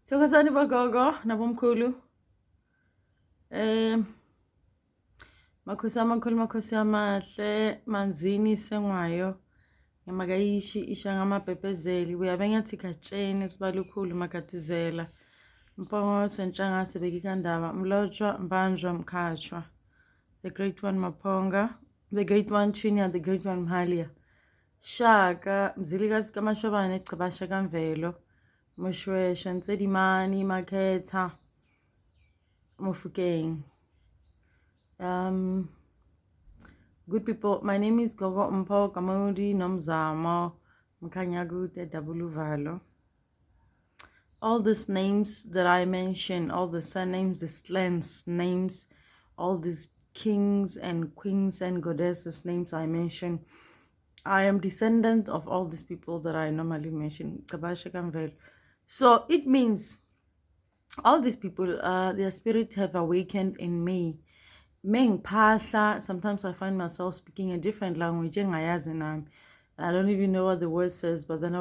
Thokozani bagogo nabomkhulu. Makhosi amakhulu makhosi amahle manzini sengwayo. Ngamakayishi isha ngamabhebhezeli uyabe ngathi katsheni sibalukhulu makatuzela. Mpongo sentshanga sebekikandaba mlotshwa mbanjwa mkhatshwa. The great one Maponga, the great one Chinya, the great one Mhalia. Shaka mzilikazi kamashobane cabasha kamvelo. Mushwesha Ntsedimani Maketa Mufukeng. Good people, my name is Gogo Mpo Kamudi Nomzamo Mkanyagu de Dabuluvalo. All these names that I mention, all the surnames, the clans names, all these kings and queens and goddesses names I mention, I am descendant of all these people that I normally mention. So it means all these people, their spirits have awakened in me. Meng Pasha, sometimes I find myself speaking a different language. I don't even know what the word says, but then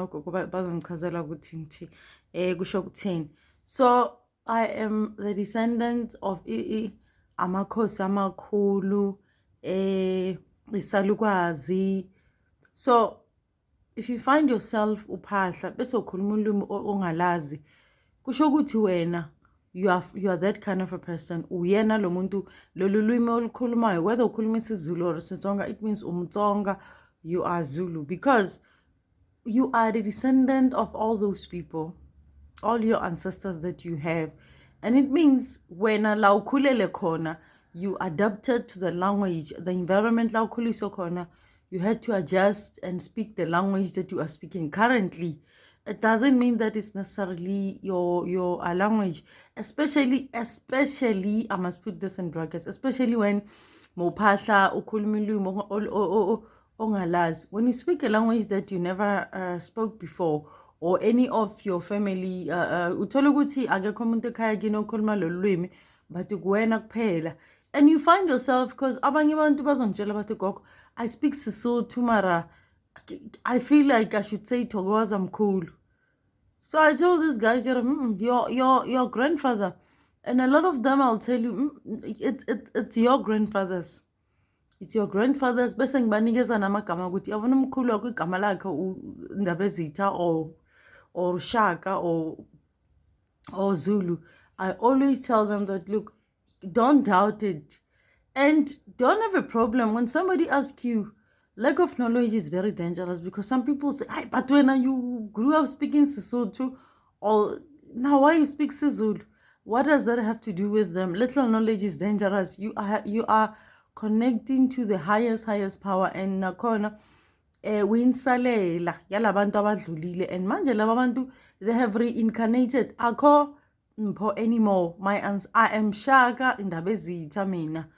so I am the descendant of Amakhosi Amakhulu, Isalukwazi. So if you find yourself uphahla bese ukhuluma ulimi ongalazi, kusho ukuthi wena you are that kind of a person. Uyena lo muntu lolu lwimi olukhulumayo, whether ukhuluma isiZulu or isiTsonga, it means umtsonga, you are Zulu, because you are the descendant of all those people, all your ancestors that you have. And it means when la ukhulele khona, you adapted to the language, the environment la ukhuliso khona, you had to adjust and speak the language that you are speaking currently. It doesn't mean that it's necessarily your language, especially I must put this in brackets, especially when mopahla ukhuluma ongalazi. When you speak a language that you never spoke before, or any of your family, uthola ukuthi akekho umuntu ekhaya kini okhuluma lolu lwimi but kuwena kuphela, and you find yourself, because abanye abantu bazongitshela bathi gogo, I speak Sesotho mara I feel like I should say Thokoza mkhulu. So I told this guy, your grandfather, and a lot of them I'll tell you, it's your grandfathers. It's your grandfathers. Bese ngibanikeza namagama ukuthi yabona umkhulu wakho igama lakhe uNdabezitha or Shaka or Zulu. I always tell them that, look, don't doubt it. And don't have a problem when somebody asks you. Lack of knowledge is very dangerous, because some people say, hey, but when you grew up speaking Sesotho, or now why you speak Sezulu? What does that have to do with them? Little knowledge is dangerous. You are connecting to the highest power, and nakhona winsalela yalabantu abadlulile, and manje labantu they have reincarnated. Akho mpho anymore. I am Shaka Ndabezitha mina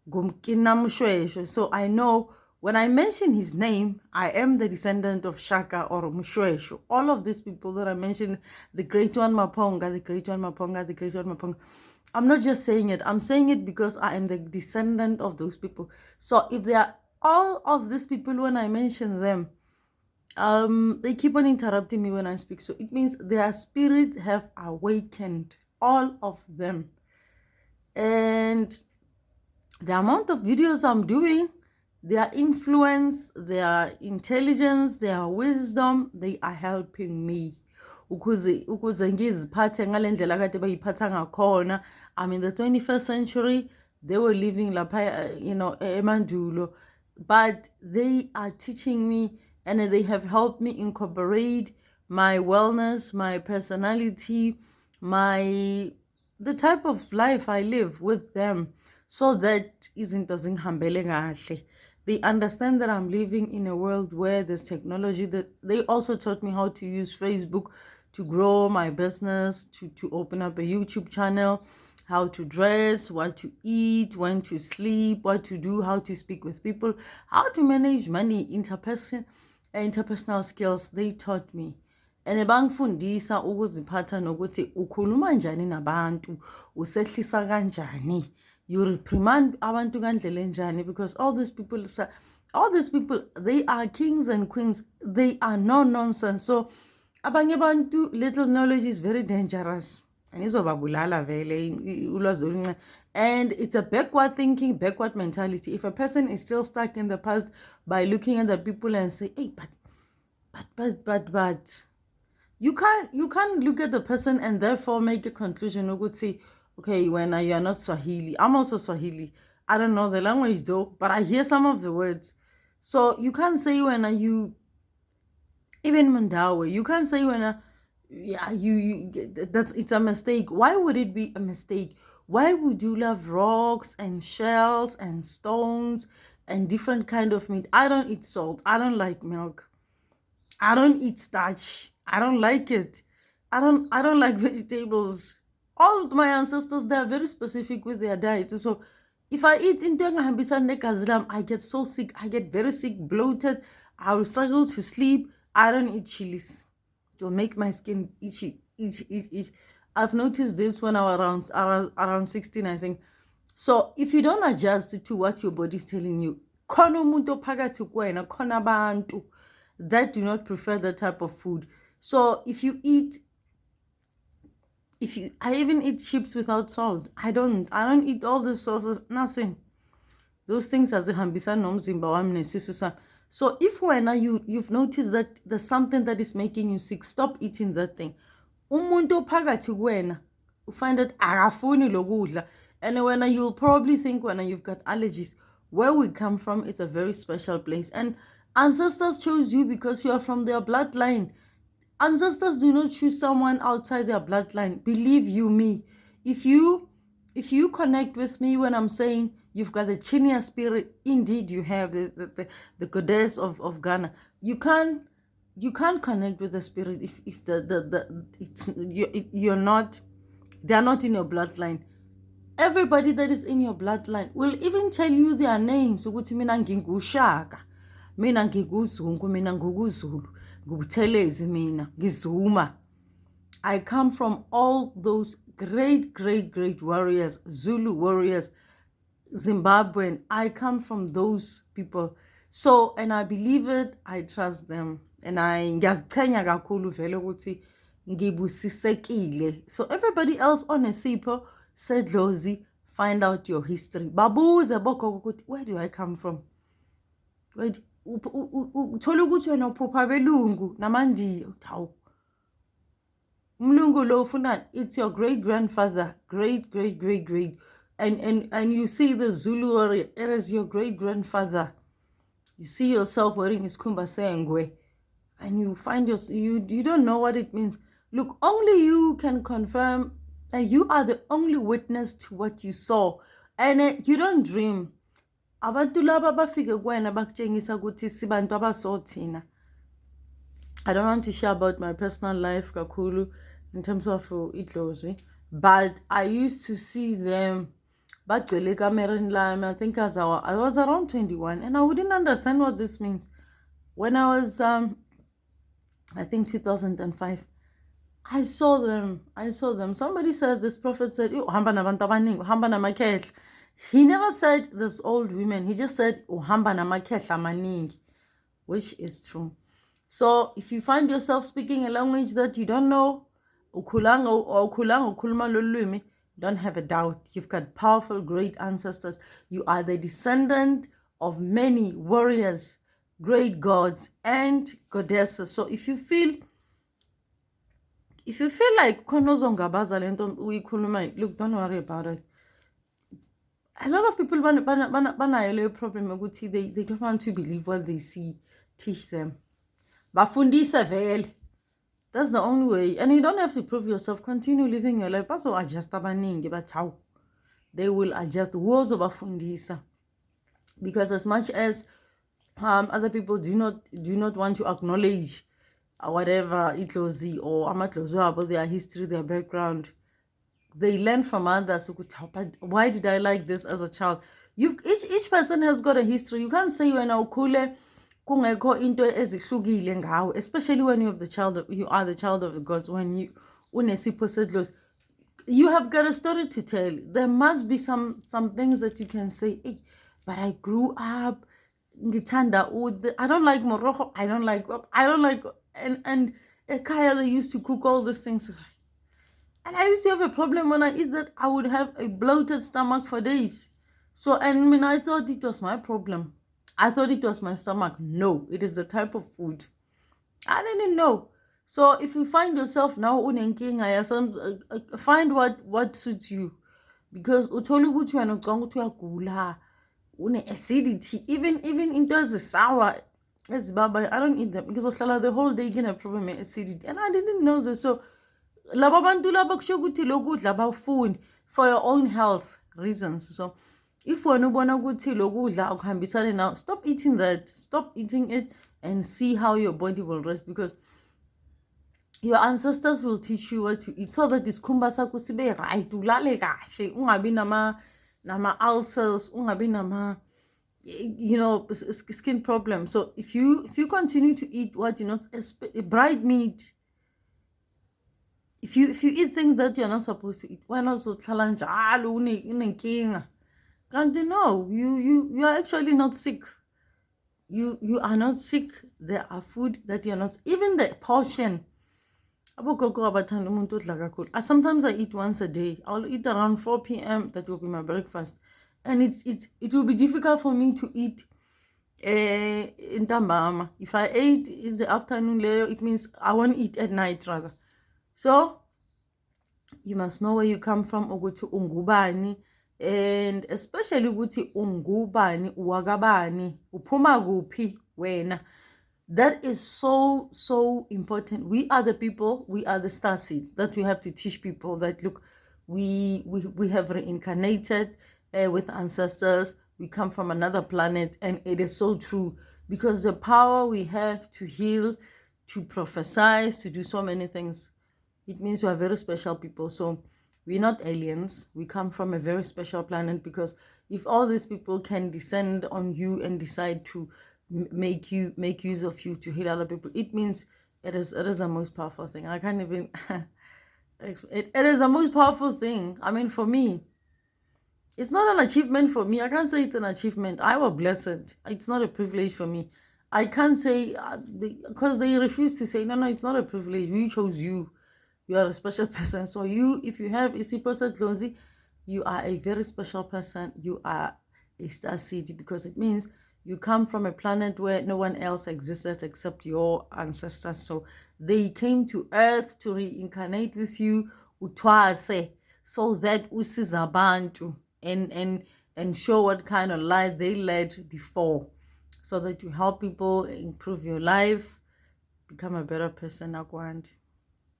gumkina Mushwesho. So I know when I mention his name, I am the descendant of Shaka or Mushwesho. All of these people that I mentioned, the great one Maponga, the great one Maponga, the great one Maponga. I'm not just saying it. I'm saying it because I am the descendant of those people. So if they are all of these people, when I mention them, they keep on interrupting me when I speak. So it means their spirits have awakened, all of them. And the amount of videos I'm doing, their influence, their intelligence, their wisdom, they are helping me. Ukuze ngiziphathe ngalendlela kade bayiphatha ngakhona. I'm in the 21st century. They were living lapha, emandulo, but they are teaching me, and they have helped me incorporate my wellness, my personality, the type of life I live with them, so that doesn't hambele kahle. They understand that I'm living in a world where there's technology. That they also taught me how to use Facebook to grow my business, to open up a YouTube channel, how to dress, what to eat, when to sleep, what to do, how to speak with people, how to manage money, interpersonal skills. They taught me. And bangifundisa ukuziphatha nokuthi ukhuluma njani nabantu, usehlisa kanjani, you reprimand abantu kandlela enjani, because all these people, they are kings and queens. They are no nonsense. So Abanye bantu, little knowledge is very dangerous. And izobabulala vele ulwazi oluncane. And it's a backward thinking, backward mentality. If a person is still stuck in the past by looking at the people and say, hey, but you can't look at the person and therefore make a conclusion. You could say, okay, when you are not Swahili, I'm also Swahili. I don't know the language though, but I hear some of the words. So you can't say when you even Mandawi, you can't say when yeah, that's it's a mistake. Why would it be a mistake? Why would you love rocks and shells and stones and different kind of meat? I don't eat salt. I don't like milk. I don't eat starch. I don't like it. I don't like vegetables. All my ancestors, they are very specific with their diet. So if I eat into I get so sick. I get very sick, bloated. I will struggle to sleep. I don't eat chilies. It will make my skin itchy, itch. I've noticed this when I was around 16, I think. So if you don't adjust to what your body is telling you, khona umuntu ophakathi kuwena, khona abantu that do not prefer that type of food. So I even eat chips without salt. I don't eat all the sauces, nothing. Those things azihambisani nomzimba wami nesisu sami. So if when you've noticed that there's something that is making you sick, stop eating that thing. Umuntu ophakathi kuwena find that akafuni lokudla. And when you'll probably think when you've got allergies, where we come from, it's a very special place. And ancestors chose you because you are from their bloodline. Ancestors do not choose someone outside their bloodline. Believe you me. If you connect with me when I'm saying you've got the Chinia spirit, indeed you have the goddess of Ghana. You can't connect with the spirit if you're not, they're not in your bloodline. Everybody that is in your bloodline will even tell you their names. Ukuthi mina nginguShaka, mina nginguzungu, mina ngukuzulu, ngubuthelezi, mina ngizuma. I come from all those great warriors, Zulu warriors, Zimbabwean. I come from those people. So, and I believe it, I trust them. And ngiyaziqhenya kakhulu vele ukuthi ngibusisekile. So everybody else on Sipho said, Lozi, find out your history. Babuze bogogo ukuthi, where do I come from? Uthola ukuthi wena uphupha belungu namandiya. Hawu. Mlungu lo ufuna, it's your great grandfather, great. And you see the Zulu warrior, it is your great grandfather. You see yourself wearing isikhumba sengwe, and you find you don't know what it means. Look, only you can confirm, and you are the only witness to what you saw, and you don't dream. Abantu laba bafike kuwena bakutshengisa ukuthi sibantu abasothina. I don't want to share about my personal life kakhulu in terms of idlozi, but I used to see them bagcwele kamereni lami. I think I was around 21, and I wouldn't understand what this means. When I was I think 2005, I saw them. Somebody said, this prophet said, uhamba nabantu abaningi, uhamba namakhehla. He never said this old women. He just said uhamba namakhehla amaningi, which is true. So if you find yourself speaking a language that you don't know, don't have a doubt. You've got powerful, great ancestors. You are the descendant of many warriors, great gods and goddesses. So if you feel like look, don't worry about it. A lot of people banayo problem ukuthi they don't want to believe what they see. Teach them. Bafundise vele. That's the only way. And you don't have to prove yourself. Continue living your life. Baso adjust abaningi, but how? They will adjust. Wozo bafundisa. Because as much as other people do not want to acknowledge whatever itlozi or amatlozi about their history, their background, they learn from others. But why did I like this as a child? Each person has got a history. You can't say when ukhule kungekho into ezihlukile ngawe, especially when you are the child of the gods. When you unesipho sedlozi, you have got a story to tell. There must be some things that you can say, hey, but I grew up ngithanda I don't like moroho, I don't like and Kaya, they used to cook all these things. And I used to have a problem when I eat that. I would have a bloated stomach for days. So, and I mean, I thought it was my problem. I thought it was my stomach. No, it is the type of food. I didn't know. So if you find yourself now find what suits you. Because uthola ukuthi wena ucanga ukuthi uyagula, une-acidity, even into ezisour, ezibaba, I don't eat them because ohlala the whole day a problem with acidity. And I didn't know this. So laba bantu laba kusho ukuthi lokudla abafuni for your own health reasons. So if wena ubona ukuthi lokudla akuhambisane now, stop eating that. Stop eating it and see how your body will rest, because your ancestors will teach you what to eat so that isikhumba sakho sibe right, ulale kahle, ungabi nama ulcers, ungabi nama skin problem. So if you continue to eat what you're not, bright meat, if you eat things that you're not supposed to eat, why not so challenge unenkinga? Can't you know you are actually not sick. You are not sick. There are food that you're not, even the portion. Sometimes I eat once a day. I'll eat around 4 p.m. That will be my breakfast. And it will be difficult for me to eat in Tambama. If I ate in the afternoon, it means I won't eat at night rather. So you must know where you come from, ukuthi ungubani, and especially ukuthi ungubani, uwakabani, uphuma kuphi wena. That is so important. We are the people, we are the starseeds that we have to teach people that, look, we have reincarnated with ancestors. We come from another planet, and it is so true, because the power we have to heal, to prophesy, to do so many things, it means we are very special people. So we're not aliens. We come from a very special planet, because if all these people can descend on you and decide to make use of you to heal other people, it means it is the most powerful thing. I can't even it is the most powerful thing. I mean, for me, it's not an achievement for me. I can't say it's an achievement. I was blessed. It's not a privilege for me. I can't say because they refuse to say no, it's not a privilege. We chose you. You are a special person. So if you have Isiposa, you are a very special person. You are a starseed, because it means you come from a planet where no one else existed except your ancestors. So they came to Earth to reincarnate with you, utwase, so that usizabantu and show what kind of life they led before, so that you help people improve your life, become a better person. Akwandi.